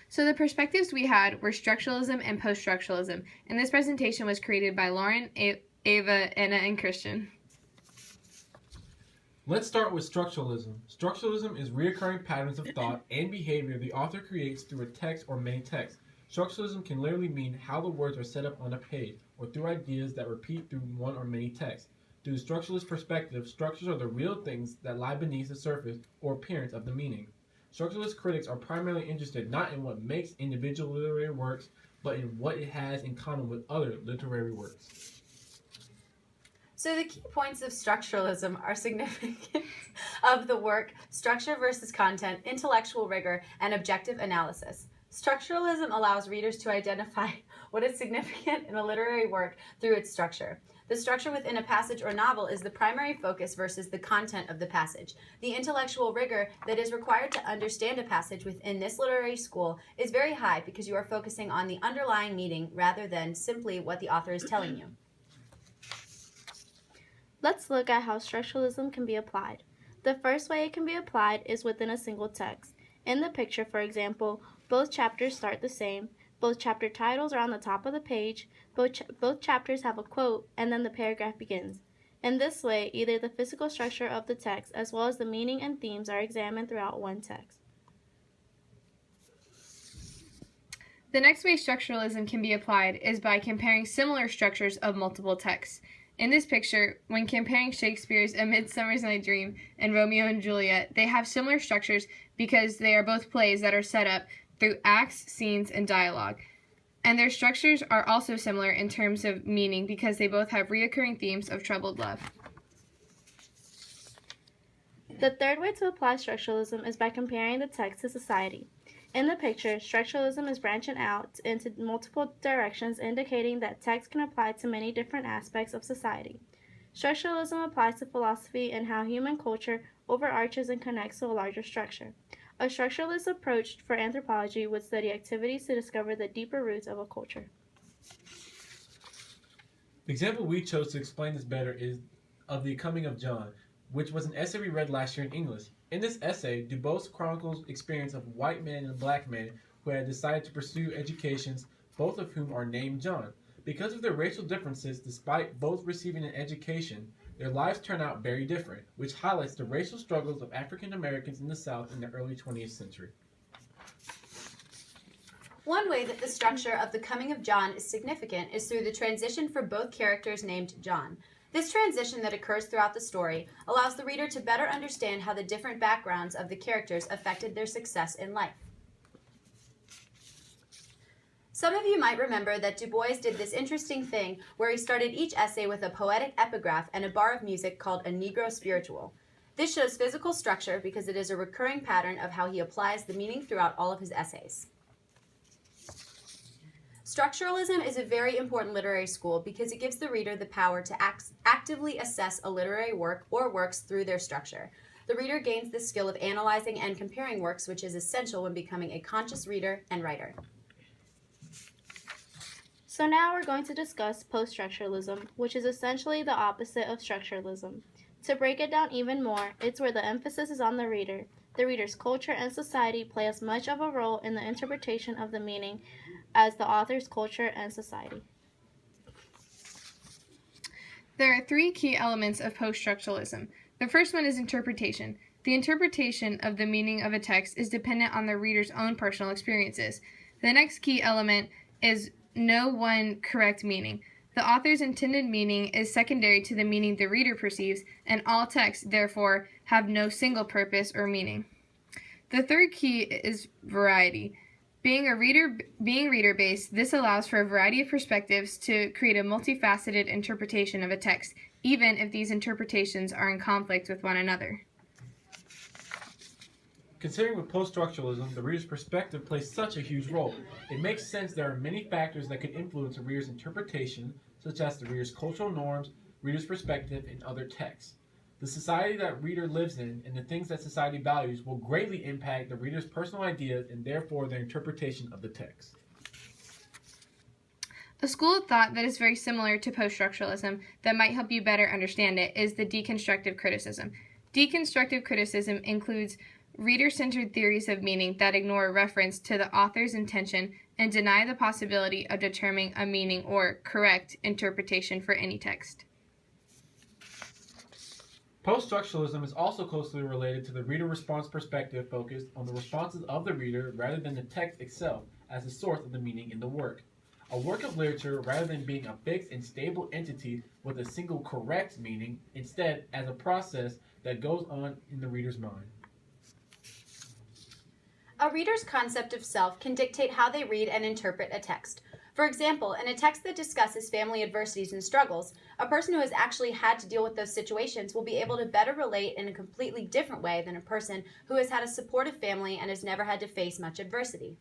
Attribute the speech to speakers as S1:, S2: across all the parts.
S1: So the perspectives we had were structuralism and post-structuralism, and this presentation was created by Lauren, Ava, Anna, and Christian.
S2: Let's start with structuralism. Structuralism is recurring patterns of thought and behavior the author creates through a text or many texts. Structuralism can literally mean how the words are set up on a page, or through ideas that repeat through one or many texts. Through the structuralist perspective, structures are the real things that lie beneath the surface or appearance of the meaning. Structuralist critics are primarily interested not in what makes individual literary works, but in what it has in common with other literary works.
S3: So the key points of structuralism are significance of the work, structure versus content, intellectual rigor, and objective analysis. Structuralism allows readers to identify what is significant in a literary work through its structure. The structure within a passage or novel is the primary focus versus the content of the passage. The intellectual rigor that is required to understand a passage within this literary school is very high because you are focusing on the underlying meaning rather than simply what the author is telling you.
S4: Let's look at how structuralism can be applied. The first way it can be applied is within a single text. In the picture, for example, both chapters start the same, both chapter titles are on the top of the page, both chapters have a quote, and then the paragraph begins. In this way, either the physical structure of the text as well as the meaning and themes are examined throughout one text.
S1: The next way structuralism can be applied is by comparing similar structures of multiple texts. In this picture, when comparing Shakespeare's A Midsummer Night's Dream and Romeo and Juliet, they have similar structures because they are both plays that are set up through acts, scenes, and dialogue. And their structures are also similar in terms of meaning because they both have recurring themes of troubled love.
S4: The third way to apply structuralism is by comparing the text to society. In the picture, structuralism is branching out into multiple directions, indicating that text can apply to many different aspects of society. Structuralism applies to philosophy and how human culture overarches and connects to a larger structure. A structuralist approach for anthropology would study activities to discover the deeper roots of a culture.
S2: The example we chose to explain this better is of The Coming of John, which was an essay we read last year in English. In this essay, Du Bois chronicles the experience of a white man and a black man who had decided to pursue educations, both of whom are named John. Because of their racial differences, despite both receiving an education, their lives turn out very different, which highlights the racial struggles of African Americans in the South in the early 20th century.
S3: One way that the structure of The Coming of John is significant is through the transition for both characters named John. This transition that occurs throughout the story allows the reader to better understand how the different backgrounds of the characters affected their success in life. Some of you might remember that Du Bois did this interesting thing where he started each essay with a poetic epigraph and a bar of music called a Negro spiritual. This shows physical structure because it is a recurring pattern of how he applies the meaning throughout all of his essays. Structuralism is a very important literary school because it gives the reader the power to actively assess a literary work or works through their structure. The reader gains the skill of analyzing and comparing works, which is essential when becoming a conscious reader and writer.
S4: So now we're going to discuss post-structuralism, which is essentially the opposite of structuralism. To break it down even more, it's where the emphasis is on the reader. The reader's culture and society play as much of a role in the interpretation of the meaning as the author's culture and society.
S1: There are three key elements of post-structuralism. The first one is interpretation. The interpretation of the meaning of a text is dependent on the reader's own personal experiences. The next key element is no one correct meaning. The author's intended meaning is secondary to the meaning the reader perceives, and all texts, therefore, have no single purpose or meaning. The third key is variety. Being reader-based, this allows for a variety of perspectives to create a multifaceted interpretation of a text, even if these interpretations are in conflict with one another.
S2: Considering with post-structuralism, the reader's perspective plays such a huge role. It makes sense there are many factors that could influence a reader's interpretation, such as the reader's cultural norms, reader's perspective, and other texts. The society that reader lives in and the things that society values will greatly impact the reader's personal ideas and therefore their interpretation of the text.
S1: A school of thought that is very similar to post-structuralism that might help you better understand it is the deconstructive criticism. Deconstructive criticism includes reader-centered theories of meaning that ignore reference to the author's intention and deny the possibility of determining a meaning or correct interpretation for any text.
S2: Post-structuralism is also closely related to the reader response perspective focused on the responses of the reader rather than the text itself as the source of the meaning in the work. A work of literature, rather than being a fixed and stable entity with a single correct meaning, instead as a process that goes on in the reader's mind.
S3: A reader's concept of self can dictate how they read and interpret a text. For example, in a text that discusses family adversities and struggles, a person who has actually had to deal with those situations will be able to better relate in a completely different way than a person who has had a supportive family and has never had to face much adversity.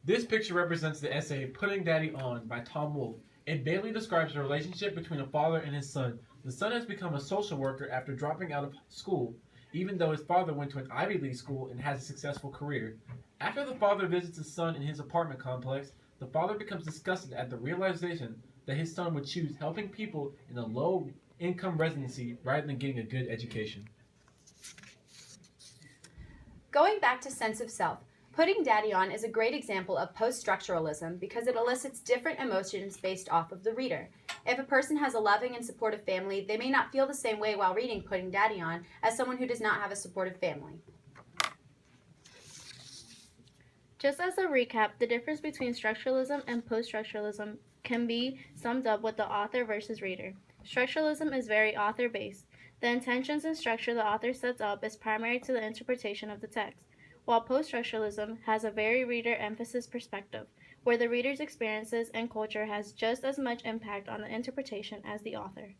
S2: This picture represents the essay Putting Daddy On by Tom Wolfe. It barely describes the relationship between a father and his son. The son has become a social worker after dropping out of school, even though his father went to an Ivy League school and has a successful career. After the father visits his son in his apartment complex, the father becomes disgusted at the realization that his son would choose helping people in a low-income residency rather than getting a good education.
S3: Going back to sense of self, Putting Daddy On is a great example of post-structuralism because it elicits different emotions based off of the reader. If a person has a loving and supportive family, they may not feel the same way while reading Putting Daddy On as someone who does not have a supportive family.
S4: Just as a recap, the difference between structuralism and post-structuralism can be summed up with the author versus reader. Structuralism is very author-based. The intentions and structure the author sets up is primary to the interpretation of the text, while post-structuralism has a very reader-emphasis perspective, where the reader's experiences and culture has just as much impact on the interpretation as the author.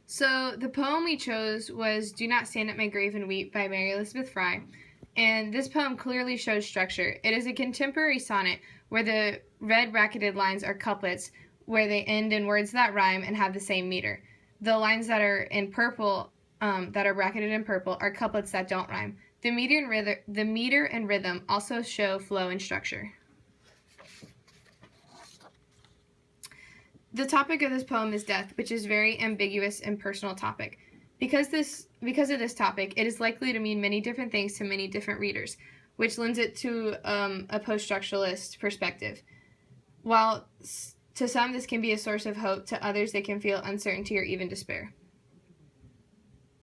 S1: So the poem we chose was Do Not Stand at My Grave and Weep by Mary Elizabeth Fry, and this poem clearly shows structure. It is a contemporary sonnet where the red bracketed lines are couplets where they end in words that rhyme and have the same meter. The lines that are in purple, that are bracketed in purple, are couplets that don't rhyme. The meter and rhythm also show flow and structure. The topic of this poem is death, which is a very ambiguous and personal topic. Because of this topic, it is likely to mean many different things to many different readers, which lends it to a post-structuralist perspective. While to some this can be a source of hope, to others they can feel uncertainty or even despair.